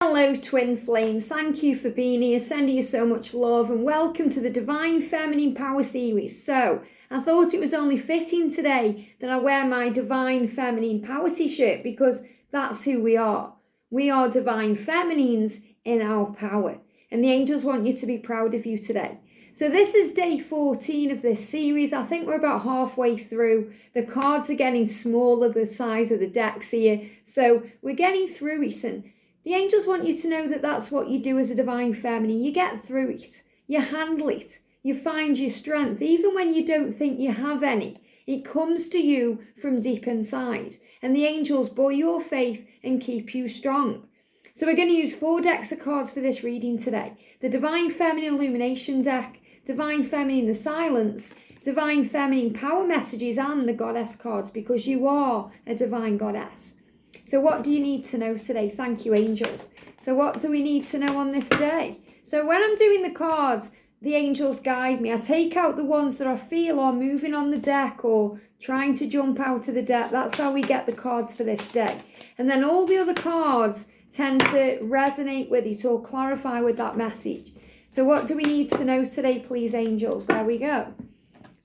Hello twin flames, thank you for being here, sending you so much love and welcome to the Divine Feminine Power series. So I thought it was only fitting today that I wear my Divine Feminine Power t-shirt because that's who we are. We are Divine Feminines in our power, and the angels want you to be proud of you today. So this is day 14 of this series. I think we're about halfway through. The cards are getting smaller, the size of the decks here, so we're getting through it, and the angels want you to know that that's what you do as a divine feminine. You get through it. You handle it. You find your strength. Even when you don't think you have any, it comes to you from deep inside. And the angels buoy your faith and keep you strong. So we're going to use 4 decks of cards for this reading today. The Divine Feminine Illumination deck, Divine Feminine the Silence, Divine Feminine Power Messages, and the Goddess cards, because you are a divine goddess. So what do you need to know today? Thank you, angels. So what do we need to know on this day? So when I'm doing the cards, the angels guide me. I take out the ones that I feel are moving on the deck or trying to jump out of the deck. That's how we get the cards for this day. And then all the other cards tend to resonate with it or clarify with that message. So what do we need to know today, please, angels? There we go.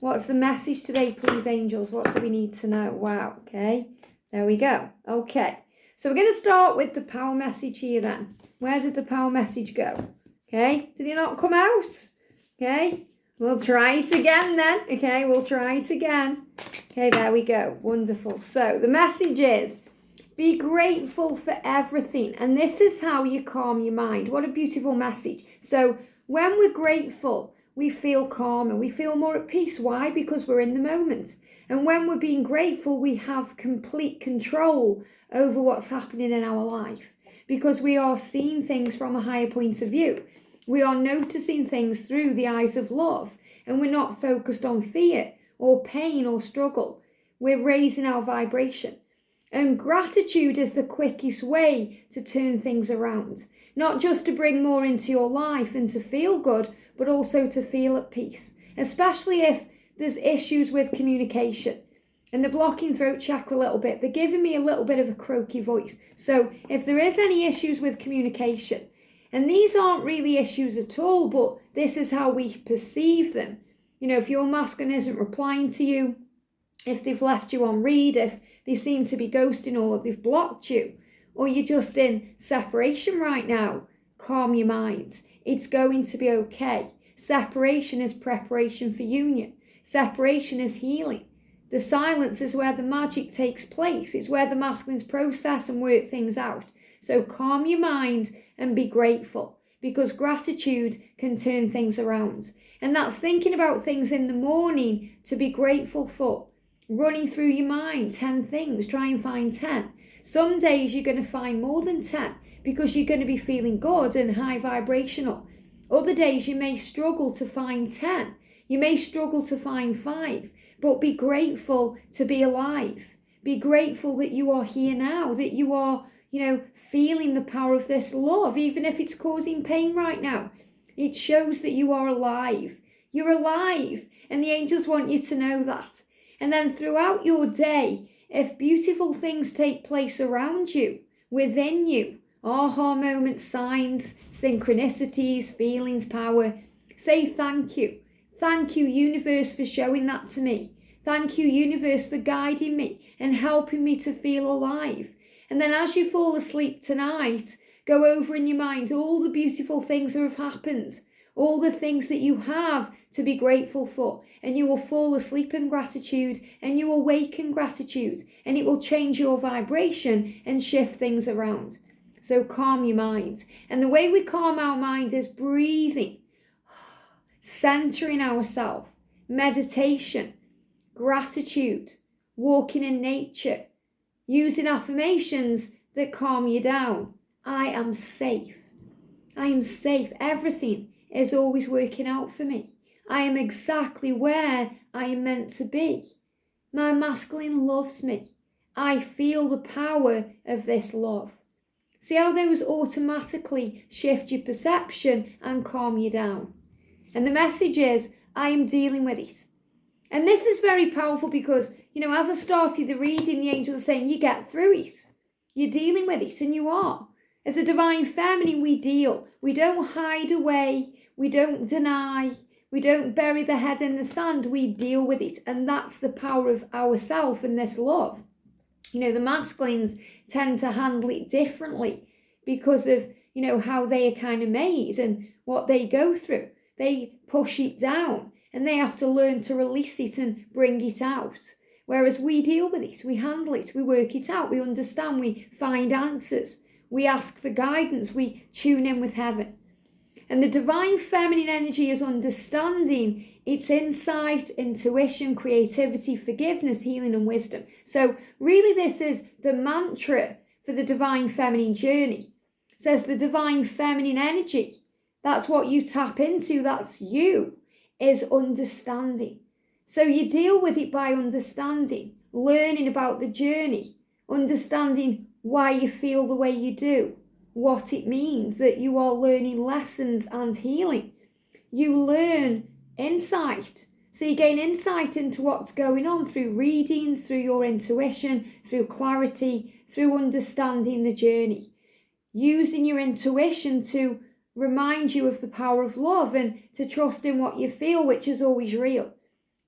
What's the message today, please, angels? What do we need to know? Wow, okay. There we go. Okay. So we're going to start with the power message here then. Where did the power message go? Okay. Did it not come out? Okay. We'll try it again then. Okay. We'll try it again. Okay. There we go. Wonderful. So the message is, be grateful for everything. And this is how you calm your mind. What a beautiful message. So when we're grateful, we feel calm and we feel more at peace. Why? Because we're in the moment. And when we're being grateful, we have complete control over what's happening in our life because we are seeing things from a higher point of view. We are noticing things through the eyes of love, and we're not focused on fear or pain or struggle. We're raising our vibration. And gratitude is the quickest way to turn things around, not just to bring more into your life and to feel good, but also to feel at peace, especially if there's issues with communication and the blocking throat chakra a little bit. They're giving me a little bit of a croaky voice. So if there is any issues with communication, and these aren't really issues at all, but this is how we perceive them. You know, if your masculine isn't replying to you, if they've left you on read, if they seem to be ghosting or they've blocked you, or you're just in separation right now, calm your mind. It's going to be okay. Separation is preparation for union. Separation is healing. The silence is where the magic takes place. It's where the masculines process and work things out. So calm your mind and be grateful, because gratitude can turn things around. And that's thinking about things in the morning to be grateful for. Running through your mind 10 things, try and find 10. Some days you're going to find more than 10 because you're going to be feeling good and high vibrational. Other days you may struggle to find 10. You may struggle to find 5, but be grateful to be alive. Be grateful that you are here now, that you are, feeling the power of this love, even if it's causing pain right now. It shows that you are alive. You're alive, and the angels want you to know that. And then throughout your day, if beautiful things take place around you, within you, aha moments, signs, synchronicities, feelings, power, say thank you. Thank you, universe, for showing that to me. Thank you, universe, for guiding me and helping me to feel alive. And then as you fall asleep tonight, go over in your mind all the beautiful things that have happened, all the things that you have to be grateful for. And you will fall asleep in gratitude and you will wake in gratitude, and it will change your vibration and shift things around. So calm your mind. And the way we calm our mind is breathing, centering ourselves, meditation, gratitude, walking in nature, using affirmations that calm you down. I am safe. I am safe. Everything is always working out for me. I am exactly where I am meant to be. My masculine loves me. I feel the power of this love. See how those automatically shift your perception and calm you down. And the message is, I am dealing with it. And this is very powerful because, as I started the reading, the angels are saying, you get through it. You're dealing with it, and you are. As a divine feminine, we deal. We don't hide away. We don't deny. We don't bury the head in the sand. We deal with it. And that's the power of ourself and this love. The masculines tend to handle it differently because of, how they are kind of made and what they go through. They push it down and they have to learn to release it and bring it out. Whereas we deal with it, we handle it, we work it out, we understand, we find answers, we ask for guidance, we tune in with heaven. And the divine feminine energy is understanding, it's insight, intuition, creativity, forgiveness, healing and wisdom. So really this is the mantra for the divine feminine journey. It says the divine feminine energy, that's what you tap into, that's you, is understanding. So you deal with it by understanding, learning about the journey, understanding why you feel the way you do, what it means that you are learning lessons and healing. You learn insight. So you gain insight into what's going on through readings, through your intuition, through clarity, through understanding the journey. Using your intuition to remind you of the power of love and to trust in what you feel, which is always real.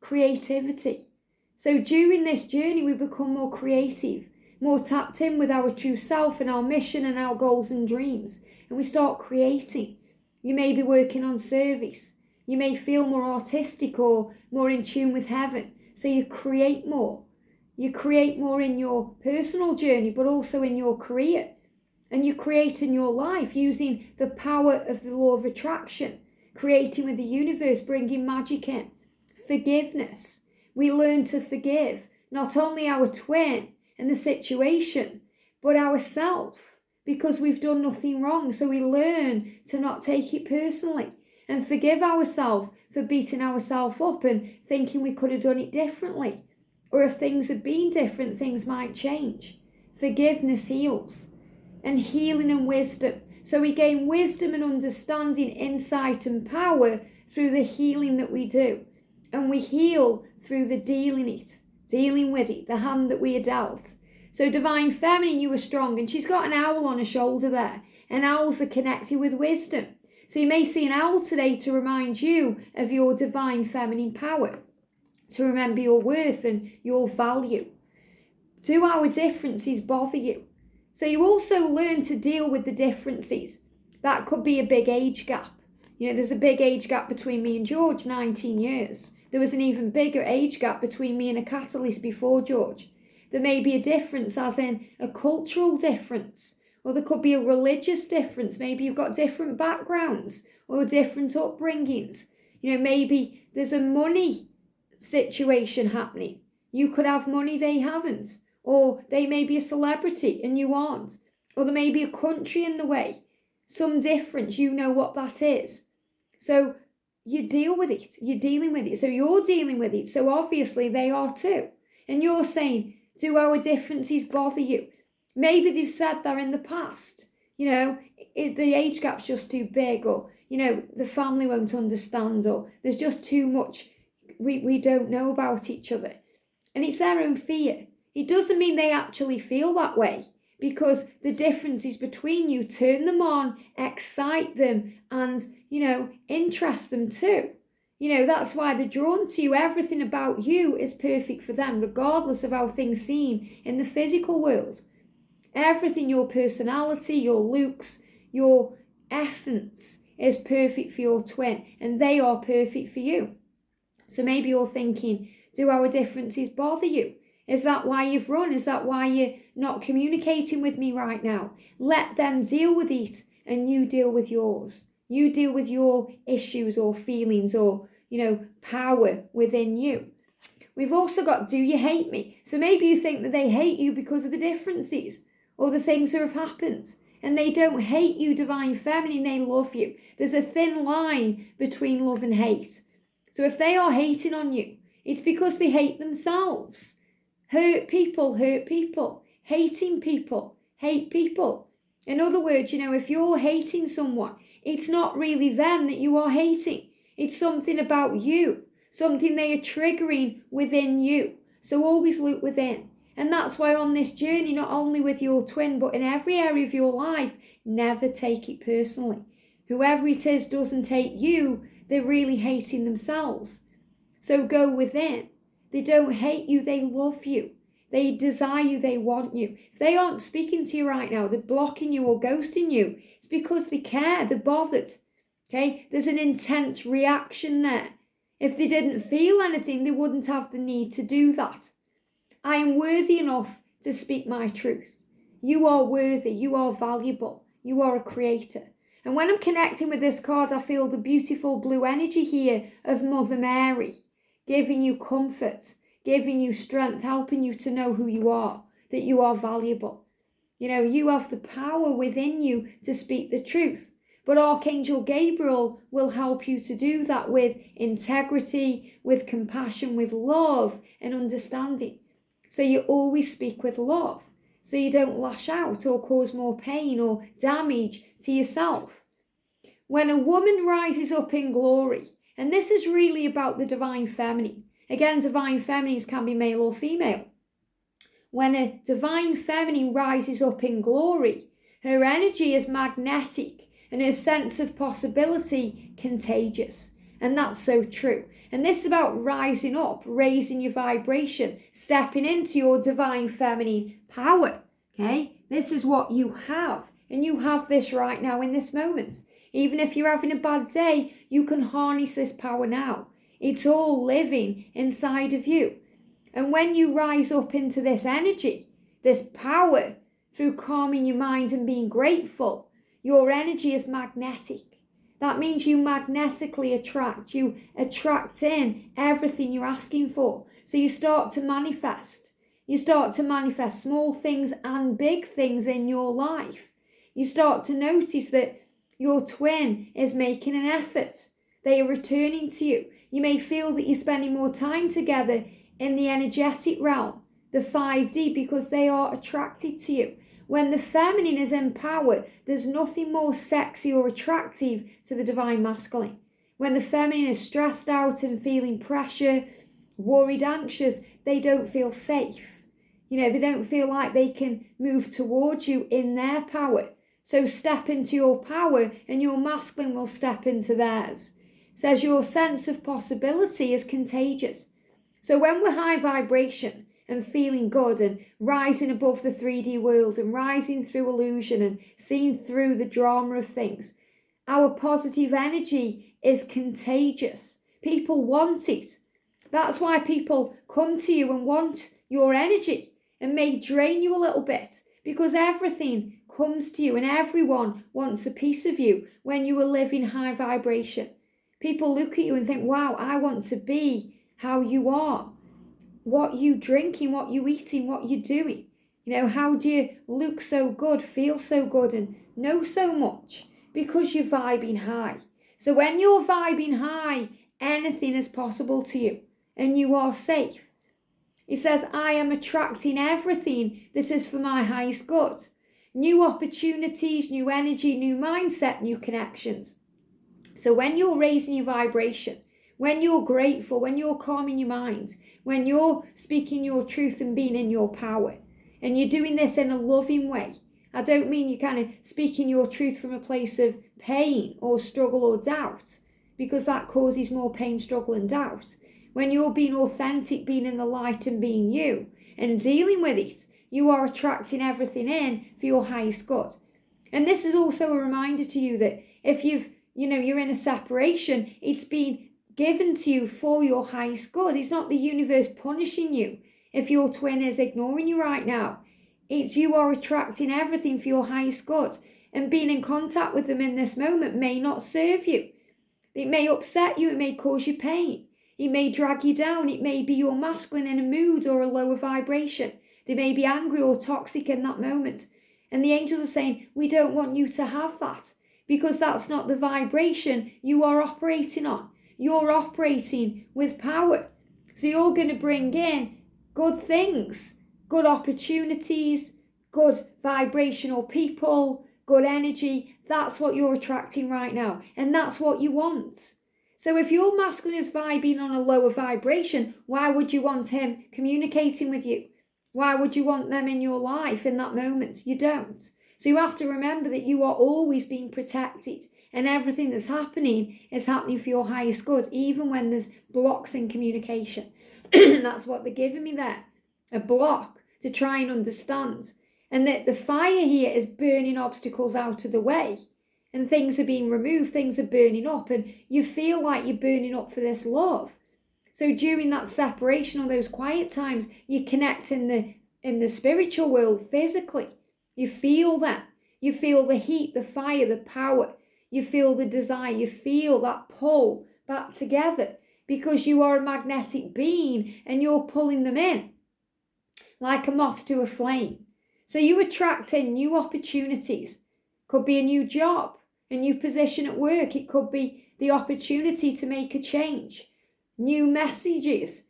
Creativity. So during this journey, we become more creative, more tapped in with our true self and our mission and our goals and dreams. And we start creating. You may be working on service. You may feel more artistic or more in tune with heaven. So you create more. You create more in your personal journey, but also in your career. And you create in your life using the power of the law of attraction, creating with the universe, bringing magic in. Forgiveness. We learn to forgive not only our twin and the situation, but ourselves, because we've done nothing wrong. So we learn to not take it personally and forgive ourselves for beating ourselves up and thinking we could have done it differently. Or if things had been different, things might change. Forgiveness heals. And healing and wisdom. So we gain wisdom and understanding, insight and power through the healing that we do. And we heal through the dealing with it, the hand that we are dealt. So divine feminine, you are strong. And she's got an owl on her shoulder there. And owls are connected with wisdom. So you may see an owl today to remind you of your divine feminine power. To remember your worth and your value. Do our differences bother you? So you also learn to deal with the differences. That could be a big age gap. There's a big age gap between me and George, 19 years. There was an even bigger age gap between me and a catalyst before George. There may be a difference as in a cultural difference, or there could be a religious difference. Maybe you've got different backgrounds or different upbringings. Maybe there's a money situation happening. You could have money, they haven't. Or they may be a celebrity and you aren't. Or there may be a country in the way. Some difference, you know what that is. So you deal with it. You're dealing with it. So you're dealing with it. So obviously they are too. And you're saying, do our differences bother you? Maybe they've said that in the past. The age gap's just too big. Or, the family won't understand. Or there's just too much we don't know about each other. And it's their own fear. It doesn't mean they actually feel that way, because the differences between you turn them on, excite them, and, interest them too. That's why they're drawn to you. Everything about you is perfect for them, regardless of how things seem in the physical world. Everything, your personality, your looks, your essence is perfect for your twin, and they are perfect for you. So maybe you're thinking, do our differences bother you? Is that why you've run? Is that why you're not communicating with me right now? Let them deal with it and you deal with yours. You deal with your issues or feelings or, power within you. We've also got, do you hate me? So maybe you think that they hate you because of the differences or the things that have happened. And they don't hate you, divine feminine, they love you. There's a thin line between love and hate. So if they are hating on you, it's because they hate themselves. Hurt people. Hating people, hate people. In other words, if you're hating someone, it's not really them that you are hating. It's something about you, something they are triggering within you. So always look within. And that's why on this journey, not only with your twin, but in every area of your life, never take it personally. Whoever it is doesn't hate you, they're really hating themselves. So go within. They don't hate you, they love you. They desire you, they want you. If they aren't speaking to you right now, they're blocking you or ghosting you, it's because they care, they're bothered. Okay? There's an intense reaction there. If they didn't feel anything, they wouldn't have the need to do that. I am worthy enough to speak my truth. You are worthy, you are valuable, you are a creator. And when I'm connecting with this card, I feel the beautiful blue energy here of Mother Mary, giving you comfort, giving you strength, helping you to know who you are, that you are valuable. You know, you have the power within you to speak the truth. But Archangel Gabriel will help you to do that with integrity, with compassion, with love and understanding. So you always speak with love, so you don't lash out or cause more pain or damage to yourself. When a woman rises up in glory, and this is really about the divine feminine. Again, divine feminines can be male or female. When a divine feminine rises up in glory, her energy is magnetic and her sense of possibility contagious. And that's so true. And this is about rising up, raising your vibration, stepping into your divine feminine power. Okay? This is what you have. And you have this right now in this moment. Even if you're having a bad day, you can harness this power now. It's all living inside of you. And when you rise up into this energy, this power, through calming your mind and being grateful, your energy is magnetic. That means you magnetically attract. You attract in everything you're asking for. So you start to manifest. You start to manifest small things and big things in your life. You start to notice that your twin is making an effort. They are returning to you. You may feel that you're spending more time together in the energetic realm, the 5D, because they are attracted to you. When the feminine is in power, there's nothing more sexy or attractive to the divine masculine. When the feminine is stressed out and feeling pressure, worried, anxious, they don't feel safe. You know, they don't feel like they can move towards you in their power. So step into your power and your masculine will step into theirs. It says your sense of possibility is contagious. So when we're high vibration and feeling good and rising above the 3D world and rising through illusion and seeing through the drama of things, our positive energy is contagious. People want it. That's why people come to you and want your energy and may drain you a little bit, because everything comes to you and everyone wants a piece of you when you are living high vibration. People look at you and think, wow, I want to be how you are. What you drinking, what you eating, what you doing. You know, how do you look so good, feel so good and know so much? Because you're vibing high. So when you're vibing high, anything is possible to you and you are safe. It says, I am attracting everything that is for my highest good. New opportunities, new energy, new mindset, new connections. So when you're raising your vibration, when you're grateful, when you're calming your mind, when you're speaking your truth and being in your power, and you're doing this in a loving way, I don't mean you're kind of speaking your truth from a place of pain or struggle or doubt, because that causes more pain, struggle and doubt. When you're being authentic, being in the light and being you and dealing with it, you are attracting everything in for your highest good. And this is also a reminder to you that if you're in a separation, it's been given to you for your highest good. It's not the universe punishing you if your twin is ignoring you right now. It's you are attracting everything for your highest good. And being in contact with them in this moment may not serve you. It may upset you. It may cause you pain. It may drag you down. It may be your masculine in a mood or a lower vibration. They may be angry or toxic in that moment. And the angels are saying, we don't want you to have that, because that's not the vibration you are operating on. You're operating with power. So you're going to bring in good things, good opportunities, good vibrational people, good energy. That's what you're attracting right now. And that's what you want. So if your masculine is vibing on a lower vibration, why would you want him communicating with you? Why would you want them in your life in that moment? You don't. So you have to remember that you are always being protected, and everything that's happening is happening for your highest good, even when there's blocks in communication. That's what they're giving me there, a block to try and understand. And that the fire here is burning obstacles out of the way, and things are being removed, things are burning up, and you feel like you're burning up for this love. So during that separation or those quiet times, you connect in the spiritual world physically. You feel that. You feel the heat, the fire, the power. You feel the desire. You feel that pull back together, because you are a magnetic being and you're pulling them in like a moth to a flame. So you attract in new opportunities. Could be a new job, a new position at work. It could be the opportunity to make a change. New messages,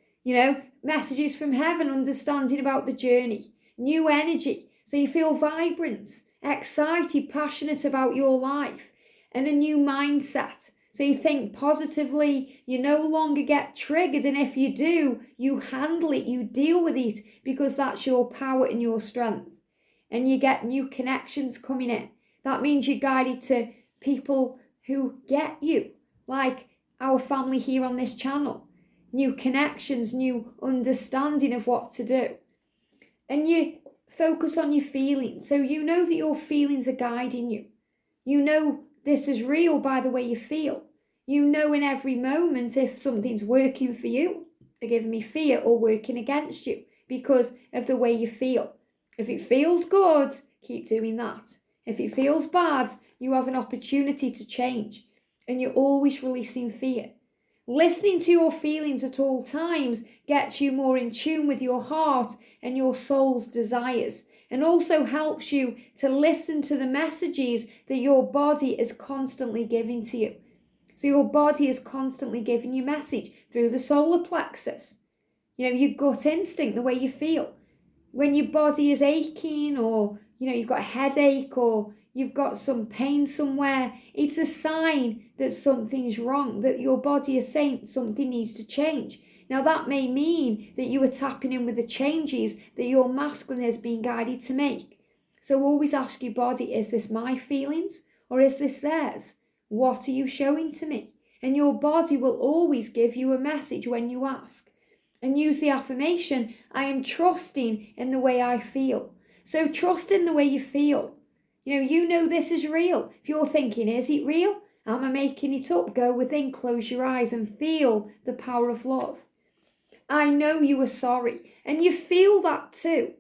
messages from heaven, understanding about the journey, new energy. So you feel vibrant, excited, passionate about your life, and a new mindset. So you think positively, you no longer get triggered. And if you do, you handle it, you deal with it, because that's your power and your strength. And you get new connections coming in. That means you're guided to people who get you, like our family here on this channel. New connections, new understanding of what to do. And you focus on your feelings. So you know that your feelings are guiding you. You know this is real by the way you feel. You know in every moment if something's working for you, or giving me fear, or working against you because of the way you feel. If it feels good, keep doing that. If it feels bad, you have an opportunity to change. And you're always releasing fear. Listening to your feelings at all times gets you more in tune with your heart and your soul's desires, and also helps you to listen to the messages that your body is constantly giving to you. So your body is constantly giving you message through the solar plexus. Your gut instinct, the way you feel. When your body is aching, or, you've got a headache, or you've got some pain somewhere, it's a sign that something's wrong, that your body is saying something needs to change. Now that may mean that you are tapping in with the changes that your masculine is being guided to make. So always ask your body, is this my feelings or is this theirs? What are you showing to me? And your body will always give you a message when you ask. And use the affirmation, I am trusting in the way I feel. So trust in the way you feel. You know this is real. If you're thinking, is it real? Am I making it up? Go within, close your eyes and feel the power of love. I know you are sorry. And you feel that too.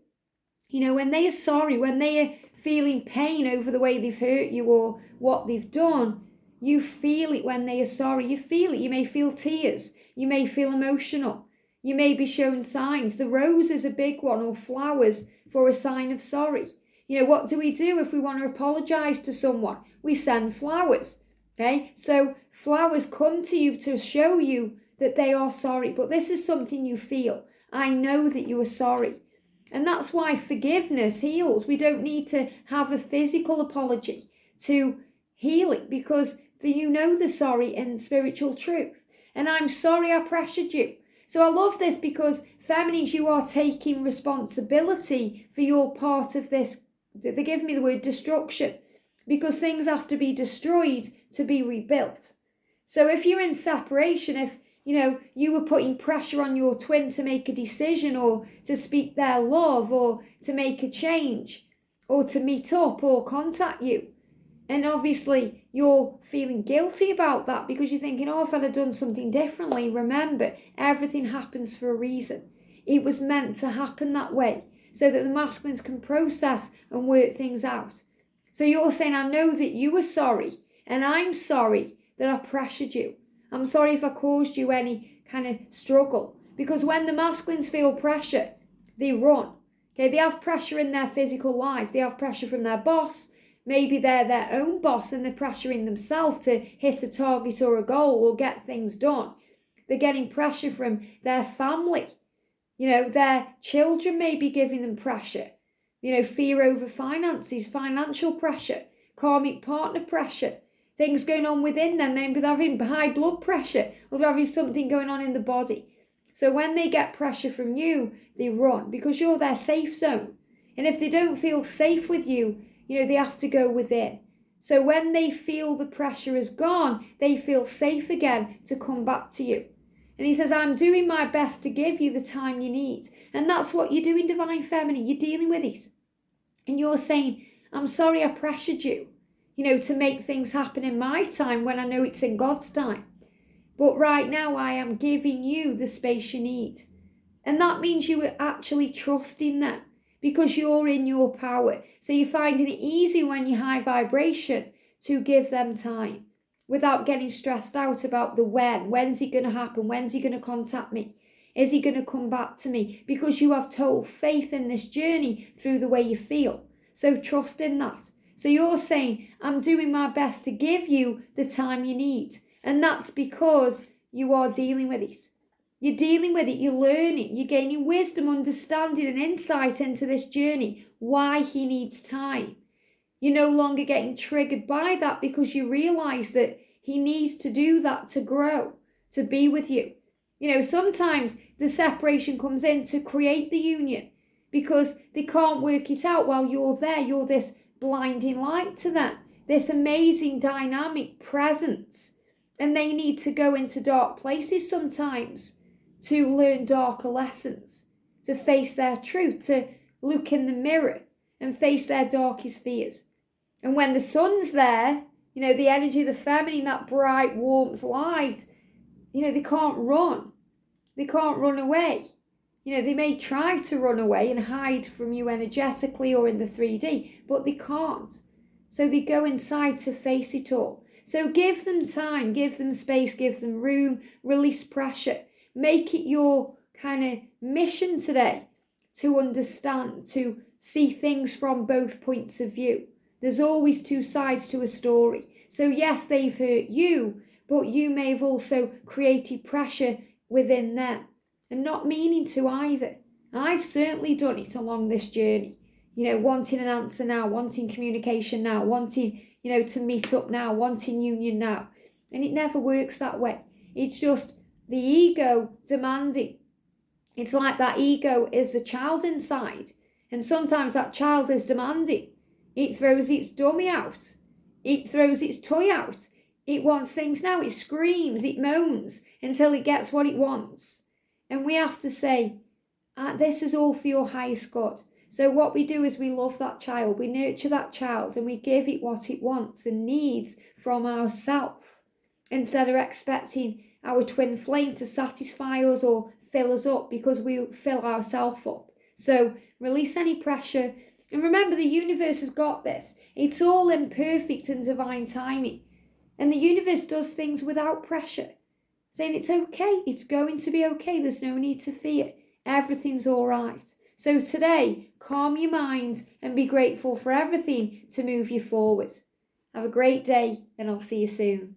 When they are sorry, when they are feeling pain over the way they've hurt you or what they've done, you feel it when they are sorry. You feel it. You may feel tears. You may feel emotional. You may be showing signs. The rose is a big one, or flowers for a sign of sorry. What do we do if we want to apologize to someone? We send flowers. Okay, so flowers come to you to show you that they are sorry, but this is something you feel. I know that you are sorry. And that's why forgiveness heals. We don't need to have a physical apology to heal it, because you know the sorry in spiritual truth. And I'm sorry I pressured you. So I love this, because feminines, you are taking responsibility for your part of this. They give me the word destruction, because things have to be destroyed to be rebuilt. So if you're in separation, if you were putting pressure on your twin to make a decision, or to speak their love, or to make a change, or to meet up or contact you, and obviously you're feeling guilty about that because you're thinking, if I'd have done something differently, remember, everything happens for a reason. It was meant to happen that way so that the masculines can process and work things out. So you're saying, I know that you were sorry, and I'm sorry that I pressured you. I'm sorry if I caused you any kind of struggle. Because when the masculines feel pressure, they run. Okay, they have pressure in their physical life. They have pressure from their boss. Maybe they're their own boss and they're pressuring themselves to hit a target or a goal or get things done. They're getting pressure from their family. Their children may be giving them pressure. Fear over finances, financial pressure, karmic partner pressure, things going on within them. Maybe they're having high blood pressure, or they're having something going on in the body. So when they get pressure from you, they run because you're their safe zone. And if they don't feel safe with you, they have to go within. So when they feel the pressure is gone, they feel safe again to come back to you. And he says, I'm doing my best to give you the time you need. And that's what you're doing, Divine Feminine. You're dealing with it. And you're saying, I'm sorry I pressured you, to make things happen in my time when I know it's in God's time. But right now I am giving you the space you need. And that means you are actually trusting them because you're in your power. So you're finding it easy when you're high vibration to give them time without getting stressed out about the when. When's it going to happen? When's he going to contact me? Is he going to come back to me? Because you have total faith in this journey through the way you feel. So trust in that. So you're saying, I'm doing my best to give you the time you need. And that's because you are dealing with it. You're dealing with it, you're learning, you're gaining wisdom, understanding and insight into this journey, why he needs time. You're no longer getting triggered by that because you realise that he needs to do that to grow, to be with you. Sometimes the separation comes in to create the union because they can't work it out while you're there. You're this blinding light to them, this amazing dynamic presence. And they need to go into dark places sometimes to learn darker lessons, to face their truth, to look in the mirror and face their darkest fears. And when the sun's there, the energy of the feminine, that bright warmth light, they can't run. They can't run away. They may try to run away and hide from you energetically or in the 3D, but they can't. So they go inside to face it all. So give them time, give them space, give them room, release pressure. Make it your kind of mission today to understand, to see things from both points of view. There's always two sides to a story. So yes, they've hurt you, but you may have also created pressure within them and not meaning to either. I've certainly done it along this journey. Wanting an answer now, wanting communication now, wanting to meet up now, wanting union now. And it never works that way. It's just the ego demanding. It's like that ego is the child inside. And sometimes that child is demanding. It throws its dummy out. It throws its toy out. It wants things now. It screams, it moans until it gets what it wants. And we have to say, this is all for your highest good. So what we do is we love that child, we nurture that child, and we give it what it wants and needs from ourselves, instead of expecting our twin flame to satisfy us or fill us up because we fill ourselves up. So release any pressure. And remember, the universe has got this. It's all in perfect and divine timing. And the universe does things without pressure, saying it's okay, it's going to be okay, there's no need to fear, everything's all right. So today, calm your mind and be grateful for everything to move you forward. Have a great day, and I'll see you soon.